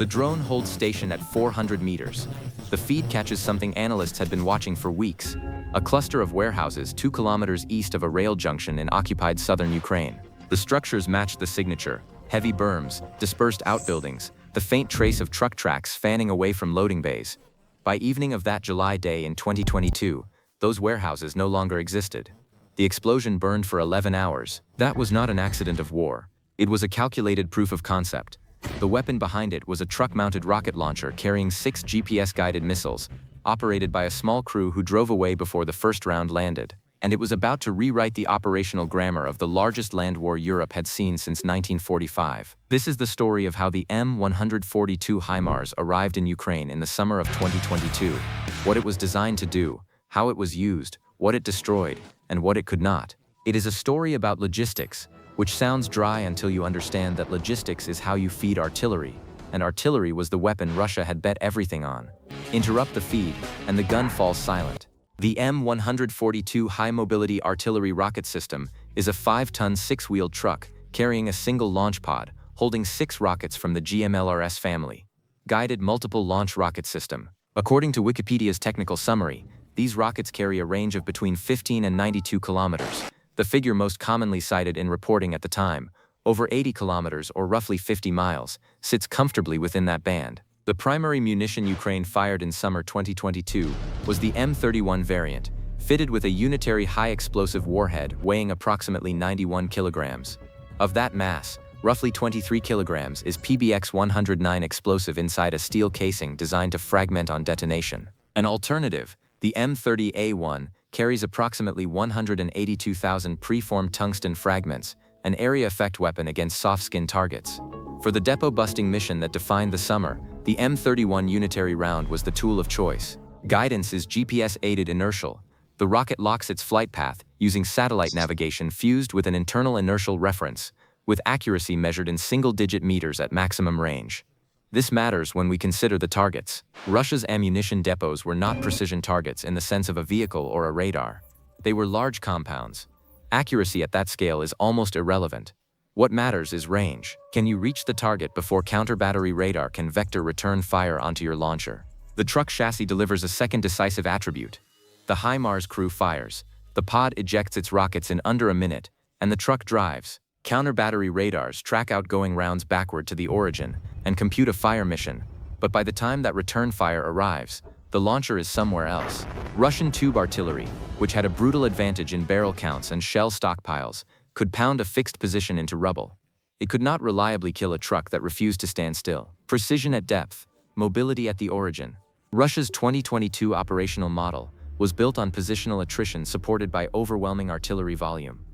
The drone holds station at 400 meters. The feed catches something analysts had been watching for weeks: a cluster of warehouses 2 kilometers east of a rail junction in occupied southern Ukraine. The structures matched the signature: heavy berms, dispersed outbuildings, the faint trace of truck tracks fanning away from loading bays. By evening of that July day in 2022, those warehouses no longer existed. The explosion burned for 11 hours. That was not an accident of war. It was a calculated proof of concept. The weapon behind it was a truck-mounted rocket launcher carrying 6 GPS-guided missiles, operated by a small crew who drove away before the first round landed. And it was about to rewrite the operational grammar of the largest land war Europe had seen since 1945. This is the story of how the M142 HIMARS arrived in Ukraine in the summer of 2022, what it was designed to do, how it was used, what it destroyed, and what it could not. It is a story about logistics, which sounds dry until you understand that logistics is how you feed artillery, and artillery was the weapon Russia had bet everything on. Interrupt the feed, and the gun falls silent. The M142 high-mobility artillery rocket system is a 5-ton 6-wheeled truck carrying a single launch pod, holding 6 rockets from the GMLRS family. Guided multiple launch rocket system. According to Wikipedia's technical summary, these rockets carry a range of between 15 and 92 kilometers. The figure most commonly cited in reporting at the time, over 80 kilometers or roughly 50 miles, sits comfortably within that band. The primary munition Ukraine fired in summer 2022 was the M31 variant, fitted with a unitary high-explosive warhead weighing approximately 91 kilograms. Of that mass, roughly 23 kilograms is PBX-109 explosive inside a steel casing designed to fragment on detonation. An alternative, the M30A1, carries approximately 182,000 preformed tungsten fragments, an area effect weapon against soft-skin targets. For the depot-busting mission that defined the summer, the M31 unitary round was the tool of choice. Guidance is GPS-aided inertial. The rocket locks its flight path using satellite navigation fused with an internal inertial reference, with accuracy measured in single-digit meters at maximum range. This matters when we consider the targets. Russia's ammunition depots were not precision targets in the sense of a vehicle or a radar. They were large compounds. Accuracy at that scale is almost irrelevant. What matters is range. Can you reach the target before counter-battery radar can vector return fire onto your launcher? The truck chassis delivers a second decisive attribute. The HIMARS crew fires. The pod ejects its rockets in under a minute, and the truck drives. Counter-battery radars track outgoing rounds backward to the origin and compute a fire mission, but by the time that return fire arrives, the launcher is somewhere else. Russian tube artillery, which had a brutal advantage in barrel counts and shell stockpiles, could pound a fixed position into rubble. It could not reliably kill a truck that refused to stand still. Precision at depth, mobility at the origin. Russia's 2022 operational model was built on positional attrition supported by overwhelming artillery volume.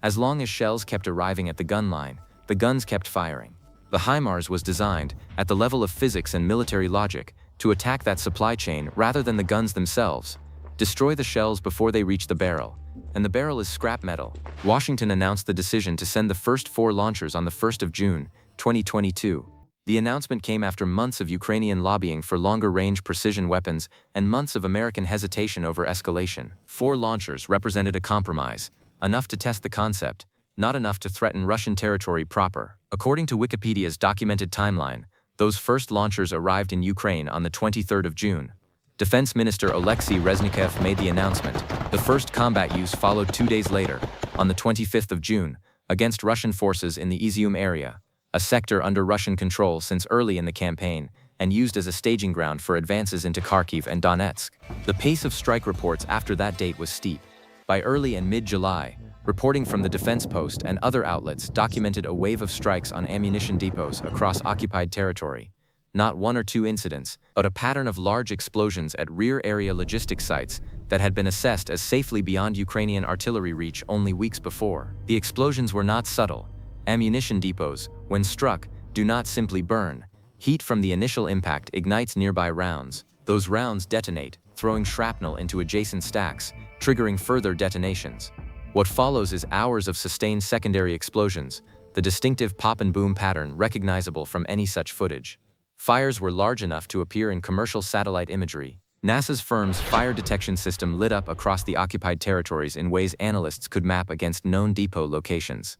As long as shells kept arriving at the gun line, the guns kept firing. The HIMARS was designed, at the level of physics and military logic, to attack that supply chain rather than the guns themselves. Destroy the shells before they reach the barrel. And the barrel is scrap metal. Washington announced the decision to send the first 4 launchers on the 1st of June, 2022. The announcement came after months of Ukrainian lobbying for longer-range precision weapons and months of American hesitation over escalation. 4 launchers represented a compromise, enough to test the concept, not enough to threaten Russian territory proper. According to Wikipedia's documented timeline, those first launchers arrived in Ukraine on the 23rd of June. Defense Minister Oleksiy Reznikov made the announcement. The first combat use followed 2 days later, on the 25th of June, against Russian forces in the Izium area, a sector under Russian control since early in the campaign and used as a staging ground for advances into Kharkiv and Donetsk. The pace of strike reports after that date was steep. By early and mid-July, reporting from the Defense Post and other outlets documented a wave of strikes on ammunition depots across occupied territory. Not 1 or 2 incidents, but a pattern of large explosions at rear-area logistics sites that had been assessed as safely beyond Ukrainian artillery reach only weeks before. The explosions were not subtle. Ammunition depots, when struck, do not simply burn. Heat from the initial impact ignites nearby rounds. Those rounds detonate, throwing shrapnel into adjacent stacks, triggering further detonations. What follows is hours of sustained secondary explosions, the distinctive pop and boom pattern recognizable from any such footage. Fires were large enough to appear in commercial satellite imagery. NASA's firm's fire detection system lit up across the occupied territories in ways analysts could map against known depot locations.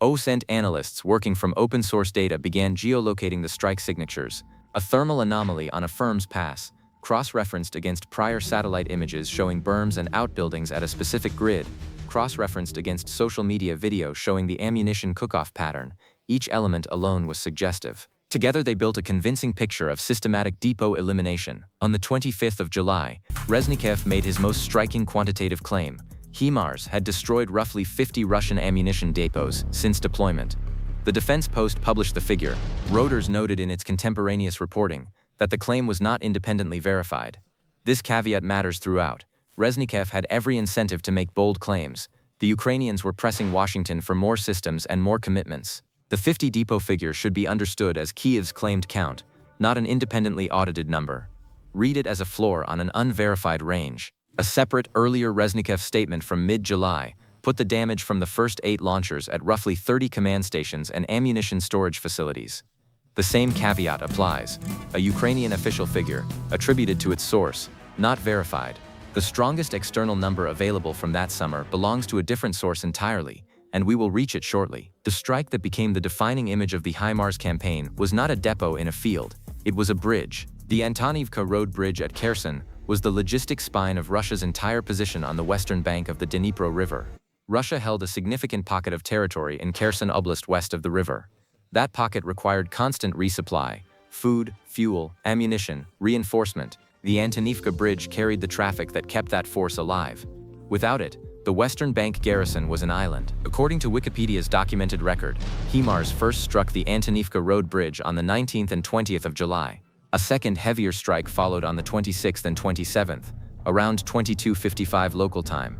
OSINT analysts working from open-source data began geolocating the strike signatures, A thermal anomaly on a firm's pass, cross-referenced against prior satellite images showing berms and outbuildings at a specific grid, cross-referenced against social media video showing the ammunition cook-off pattern. Each element alone was suggestive. Together they built a convincing picture of systematic depot elimination. On the 25th of July, Reznikov made his most striking quantitative claim. HIMARS had destroyed roughly 50 Russian ammunition depots since deployment. The Defense Post published the figure. Reuters noted in its contemporaneous reporting that the claim was not independently verified. This caveat matters throughout. Reznikov had every incentive to make bold claims. The Ukrainians were pressing Washington for more systems and more commitments. The 50 depot figure should be understood as Kiev's claimed count, not an independently audited number. Read it as a floor on an unverified range. A separate, earlier Reznikov statement from mid-July put the damage from the first 8 launchers at roughly 30 command stations and ammunition storage facilities. The same caveat applies. A Ukrainian official figure, attributed to its source, not verified. The strongest external number available from that summer belongs to a different source entirely, and we will reach it shortly. The strike that became the defining image of the HIMARS campaign was not a depot in a field, it was a bridge. The Antonivka Road Bridge at Kherson was the logistic spine of Russia's entire position on the western bank of the Dnipro River. Russia held a significant pocket of territory in Kherson Oblast west of the river. That pocket required constant resupply, food, fuel, ammunition, reinforcement. The Antonivka Bridge carried the traffic that kept that force alive. Without it, the Western Bank garrison was an island. According to Wikipedia's documented record, HIMARS first struck the Antonivka Road Bridge on the 19th and 20th of July. A second heavier strike followed on the 26th and 27th, around 22:55 local time.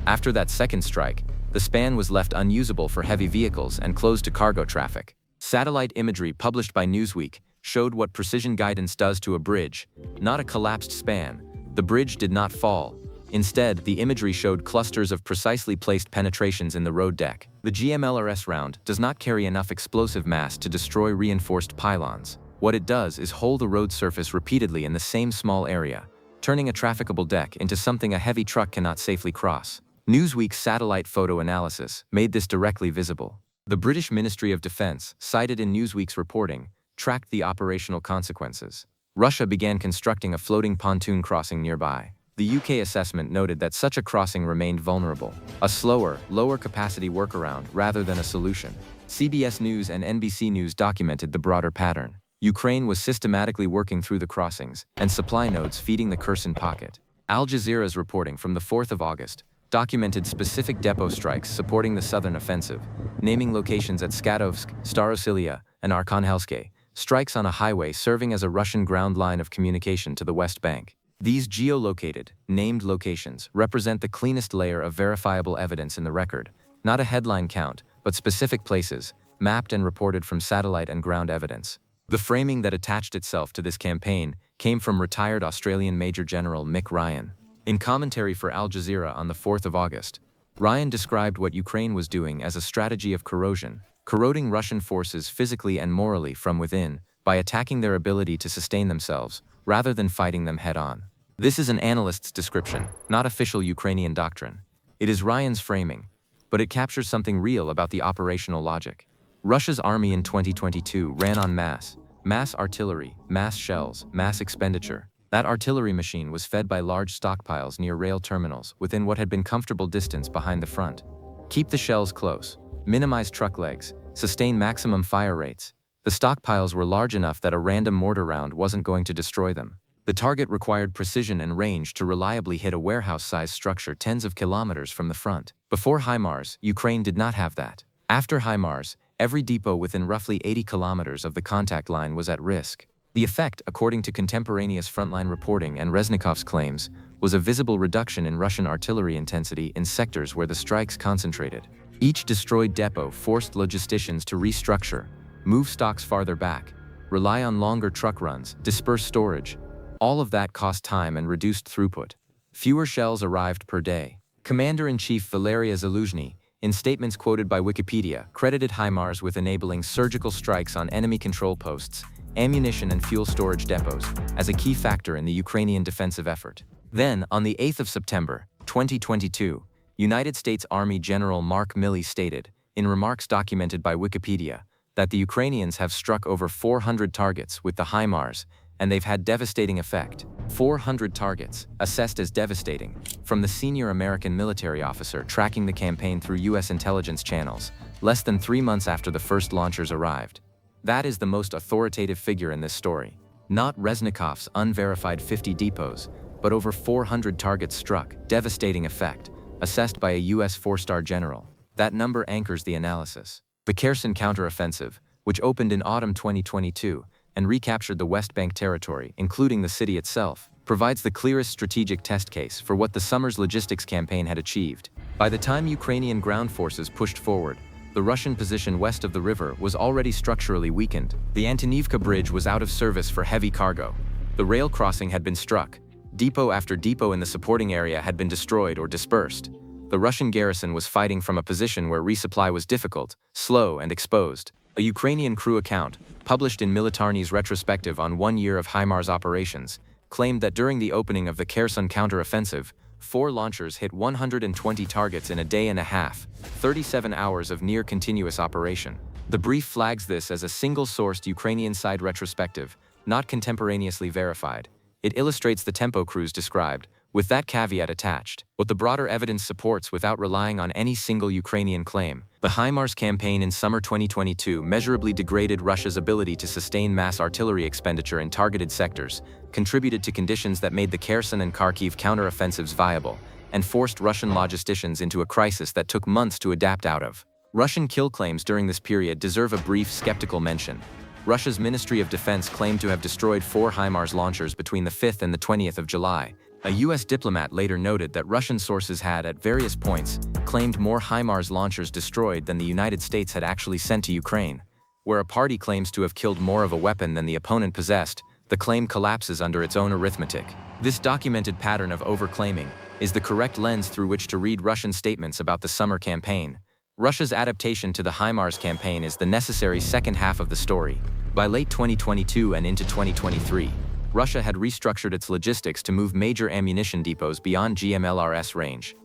After that second strike, the span was left unusable for heavy vehicles and closed to cargo traffic. Satellite imagery published by Newsweek showed what precision guidance does to a bridge, not a collapsed span. The bridge did not fall. Instead, the imagery showed clusters of precisely placed penetrations in the road deck. The GMLRS round does not carry enough explosive mass to destroy reinforced pylons. What it does is hold the road surface repeatedly in the same small area, turning a trafficable deck into something a heavy truck cannot safely cross. Newsweek's satellite photo analysis made this directly visible. The British Ministry of Defense, cited in Newsweek's reporting, tracked the operational consequences. Russia began constructing a floating pontoon crossing nearby. The UK assessment noted that such a crossing remained vulnerable, a slower, lower-capacity workaround rather than a solution. CBS News and NBC News documented the broader pattern. Ukraine was systematically working through the crossings and supply nodes feeding the Kherson pocket. Al Jazeera's reporting from the 4th of August documented specific depot strikes supporting the southern offensive, naming locations at Skatovsk, Starosilia, and Arkhangelsk, strikes on a highway serving as a Russian ground line of communication to the West Bank. These geolocated, named locations represent the cleanest layer of verifiable evidence in the record, not a headline count, but specific places, mapped and reported from satellite and ground evidence. The framing that attached itself to this campaign came from retired Australian Major General Mick Ryan. In commentary for Al Jazeera on the 4th of August, Ryan described what Ukraine was doing as a strategy of corrosion, corroding Russian forces physically and morally from within by attacking their ability to sustain themselves, rather than fighting them head-on. This is an analyst's description, not official Ukrainian doctrine. It is Ryan's framing, but it captures something real about the operational logic. Russia's army in 2022 ran on mass artillery, mass shells, mass expenditure. That artillery machine was fed by large stockpiles near rail terminals within what had been comfortable distance behind the front. Keep the shells close, minimize truck legs, sustain maximum fire rates. The stockpiles were large enough that a random mortar round wasn't going to destroy them. The target required precision and range to reliably hit a warehouse-sized structure tens of kilometers from the front. Before HIMARS, Ukraine did not have that. After HIMARS, every depot within roughly 80 kilometers of the contact line was at risk. The effect, according to contemporaneous frontline reporting and Reznikov's claims, was a visible reduction in Russian artillery intensity in sectors where the strikes concentrated. Each destroyed depot forced logisticians to restructure, move stocks farther back, rely on longer truck runs, disperse storage. All of that cost time and reduced throughput. Fewer shells arrived per day. Commander-in-Chief Valeria Zaluzhny, in statements quoted by Wikipedia, credited HIMARS with enabling surgical strikes on enemy control posts, ammunition and fuel storage depots, as a key factor in the Ukrainian defensive effort. Then, on the 8th of September, 2022, United States Army General Mark Milley stated, in remarks documented by Wikipedia, that the Ukrainians have struck over 400 targets with the HIMARS, and they've had devastating effect. 400 targets, assessed as devastating, from the senior American military officer tracking the campaign through U.S. intelligence channels, less than 3 months after the first launchers arrived. That is the most authoritative figure in this story. Not Reznikov's unverified 50 depots, but over 400 targets struck, devastating effect, assessed by a U.S. 4-star general. That number anchors the analysis. The Kherson counteroffensive, which opened in autumn 2022 and recaptured the West Bank territory, including the city itself, provides the clearest strategic test case for what the summer's logistics campaign had achieved. By the time Ukrainian ground forces pushed forward, the Russian position west of the river was already structurally weakened. The Antonivka Bridge was out of service for heavy cargo. The rail crossing had been struck. Depot after depot in the supporting area had been destroyed or dispersed. The Russian garrison was fighting from a position where resupply was difficult, slow, and exposed. A Ukrainian crew account, published in Militarny's retrospective on 1 year of HIMARS operations, claimed that during the opening of the Kherson counteroffensive, 4 launchers hit 120 targets in a day and a half, 37 hours of near-continuous operation. The brief flags this as a single-sourced Ukrainian side retrospective, not contemporaneously verified. It illustrates the tempo crews described, with that caveat attached, what the broader evidence supports without relying on any single Ukrainian claim. The HIMARS campaign in summer 2022 measurably degraded Russia's ability to sustain mass artillery expenditure in targeted sectors, contributed to conditions that made the Kherson and Kharkiv counteroffensives viable, and forced Russian logisticians into a crisis that took months to adapt out of. Russian kill claims during this period deserve a brief skeptical mention. Russia's Ministry of Defense claimed to have destroyed 4 HIMARS launchers between the 5th and the 20th of July. A U.S. diplomat later noted that Russian sources had, at various points, claimed more HIMARS launchers destroyed than the United States had actually sent to Ukraine. Where a party claims to have killed more of a weapon than the opponent possessed, the claim collapses under its own arithmetic. This documented pattern of overclaiming is the correct lens through which to read Russian statements about the summer campaign. Russia's adaptation to the HIMARS campaign is the necessary second half of the story. By late 2022 and into 2023, Russia had restructured its logistics to move major ammunition depots beyond GMLRS range.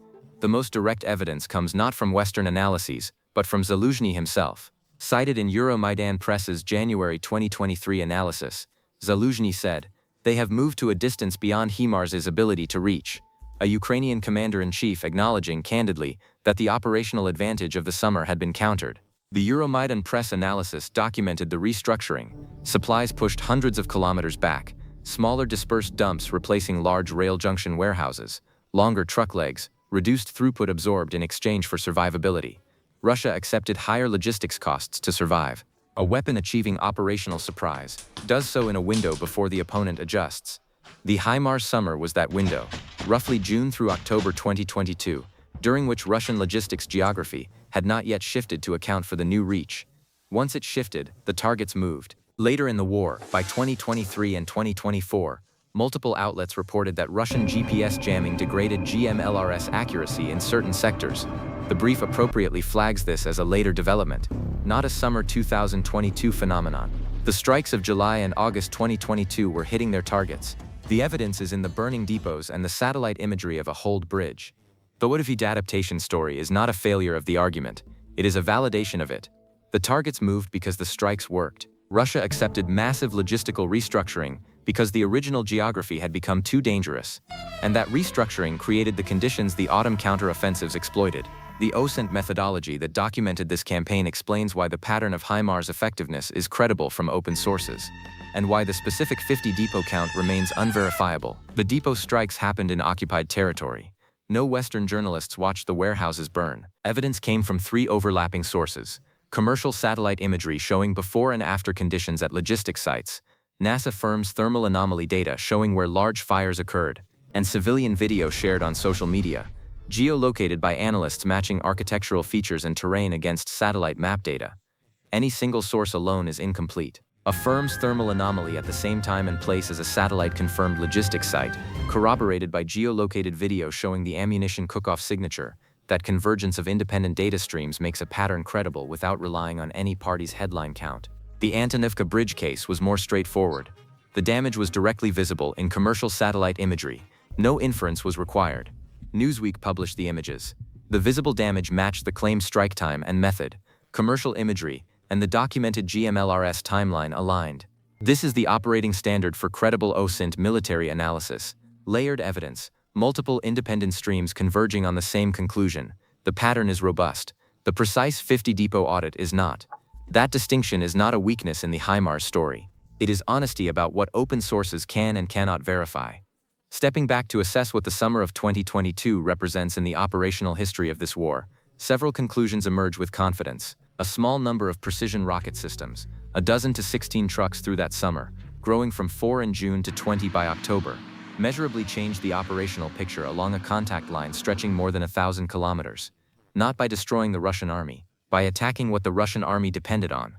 The most direct evidence comes not from Western analyses, but from Zaluzhny himself. Cited in Euromaidan Press's January 2023 analysis, Zaluzhny said, "They have moved to a distance beyond HIMARS's ability to reach," a Ukrainian commander-in-chief acknowledging candidly that the operational advantage of the summer had been countered. The Euromaidan Press analysis documented the restructuring. Supplies pushed hundreds of kilometers back, smaller dispersed dumps replacing large rail junction warehouses, longer truck legs, reduced throughput absorbed in exchange for survivability. Russia accepted higher logistics costs to survive. A weapon achieving operational surprise does so in a window before the opponent adjusts. The HIMARS summer was that window, roughly June through October 2022, during which Russian logistics geography had not yet shifted to account for the new reach. Once it shifted, the targets moved. Later in the war, by 2023 and 2024, multiple outlets reported that Russian GPS jamming degraded GMLRS accuracy in certain sectors. The brief appropriately flags this as a later development, not a summer 2022 phenomenon. The strikes of July and August 2022 were hitting their targets. The evidence is in the burning depots and the satellite imagery of a holed bridge. The Woodavide adaptation story is not a failure of the argument, it is a validation of it. The targets moved because the strikes worked. Russia accepted massive logistical restructuring because the original geography had become too dangerous, and that restructuring created the conditions the autumn counteroffensives exploited. The OSINT methodology that documented this campaign explains why the pattern of HIMARS effectiveness is credible from open sources, and why the specific 50 depot count remains unverifiable. The depot strikes happened in occupied territory. No Western journalists watched the warehouses burn. Evidence came from 3 overlapping sources: commercial satellite imagery showing before and after conditions at logistics sites, NASA firms' thermal anomaly data showing where large fires occurred, and civilian video shared on social media, geolocated by analysts matching architectural features and terrain against satellite map data. Any single source alone is incomplete. A firm's thermal anomaly at the same time and place as a satellite-confirmed logistics site, corroborated by geolocated video showing the ammunition cook-off signature. That convergence of independent data streams makes a pattern credible without relying on any party's headline count. The Antonivka Bridge case was more straightforward. The damage was directly visible in commercial satellite imagery. No inference was required. Newsweek published the images. The visible damage matched the claimed strike time and method. Commercial imagery, and the documented GMLRS timeline aligned. This is the operating standard for credible OSINT military analysis. Layered evidence, multiple independent streams converging on the same conclusion. The pattern is robust. The precise 50 depot audit is not. That distinction is not a weakness in the HIMARS story. It is honesty about what open sources can and cannot verify. Stepping back to assess what the summer of 2022 represents in the operational history of this war, several conclusions emerge with confidence. A small number of precision rocket systems, 12 to 16 trucks through that summer, growing from 4 in June to 20 by October, measurably changed the operational picture along a contact line stretching more than 1,000 kilometers. Not by destroying the Russian army, by attacking what the Russian army depended on.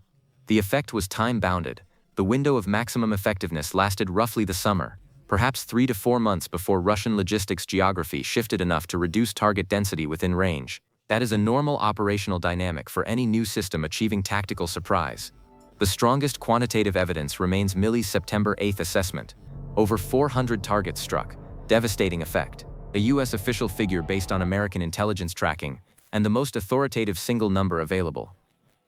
The effect was time-bounded. The window of maximum effectiveness lasted roughly the summer, perhaps 3 to 4 months before Russian logistics geography shifted enough to reduce target density within range. That is a normal operational dynamic for any new system achieving tactical surprise. The strongest quantitative evidence remains Milley's September 8 assessment. Over 400 targets struck, devastating effect. A US official figure based on American intelligence tracking, and the most authoritative single number available.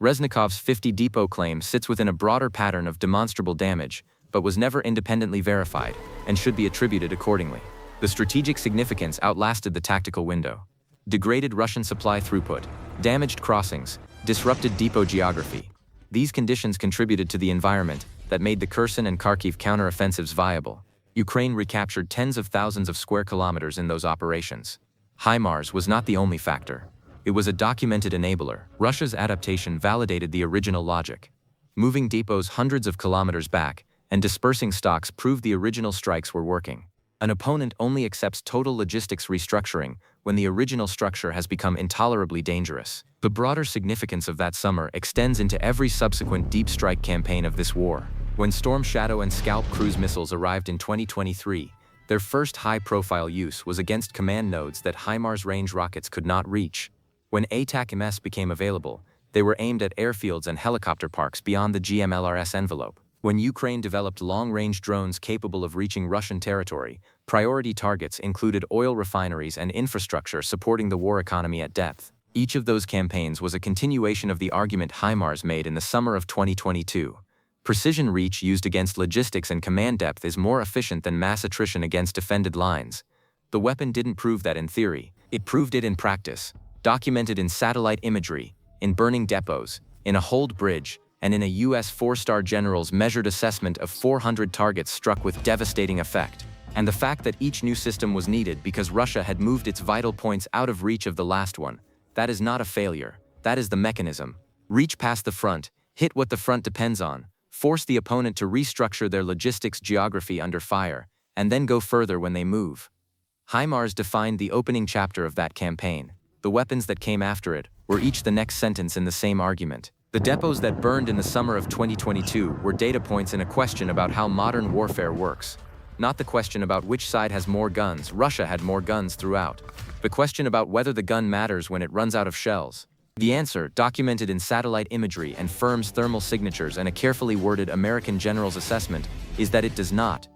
Reznikov's 50 depot claim sits within a broader pattern of demonstrable damage, but was never independently verified, and should be attributed accordingly. The strategic significance outlasted the tactical window. Degraded Russian supply throughput, damaged crossings, disrupted depot geography. These conditions contributed to the environment that made the Kherson and Kharkiv counteroffensives viable. Ukraine recaptured tens of thousands of square kilometers in those operations. HIMARS was not the only factor. It was a documented enabler. Russia's adaptation validated the original logic. Moving depots hundreds of kilometers back and dispersing stocks proved the original strikes were working. An opponent only accepts total logistics restructuring when the original structure has become intolerably dangerous. The broader significance of that summer extends into every subsequent deep strike campaign of this war. When Storm Shadow and Scalp cruise missiles arrived in 2023, their first high-profile use was against command nodes that HIMARS range rockets could not reach. When ATAC-MS became available, they were aimed at airfields and helicopter parks beyond the GMLRS envelope. When Ukraine developed long-range drones capable of reaching Russian territory, priority targets included oil refineries and infrastructure supporting the war economy at depth. Each of those campaigns was a continuation of the argument HIMARS made in the summer of 2022. Precision reach used against logistics and command depth is more efficient than mass attrition against defended lines. The weapon didn't prove that in theory, it proved it in practice, documented in satellite imagery, in burning depots, in a hold bridge, and in a US 4-star general's measured assessment of 400 targets struck with devastating effect. And the fact that each new system was needed because Russia had moved its vital points out of reach of the last one, that is not a failure, that is the mechanism. Reach past the front, hit what the front depends on, force the opponent to restructure their logistics geography under fire, and then go further when they move. HIMARS defined the opening chapter of that campaign. The weapons that came after it were each the next sentence in the same argument. The depots that burned in the summer of 2022 were data points in a question about how modern warfare works. Not the question about which side has more guns. Russia had more guns throughout. The question about whether the gun matters when it runs out of shells. The answer, documented in satellite imagery and firms' thermal signatures and a carefully worded American general's assessment, is that it does not.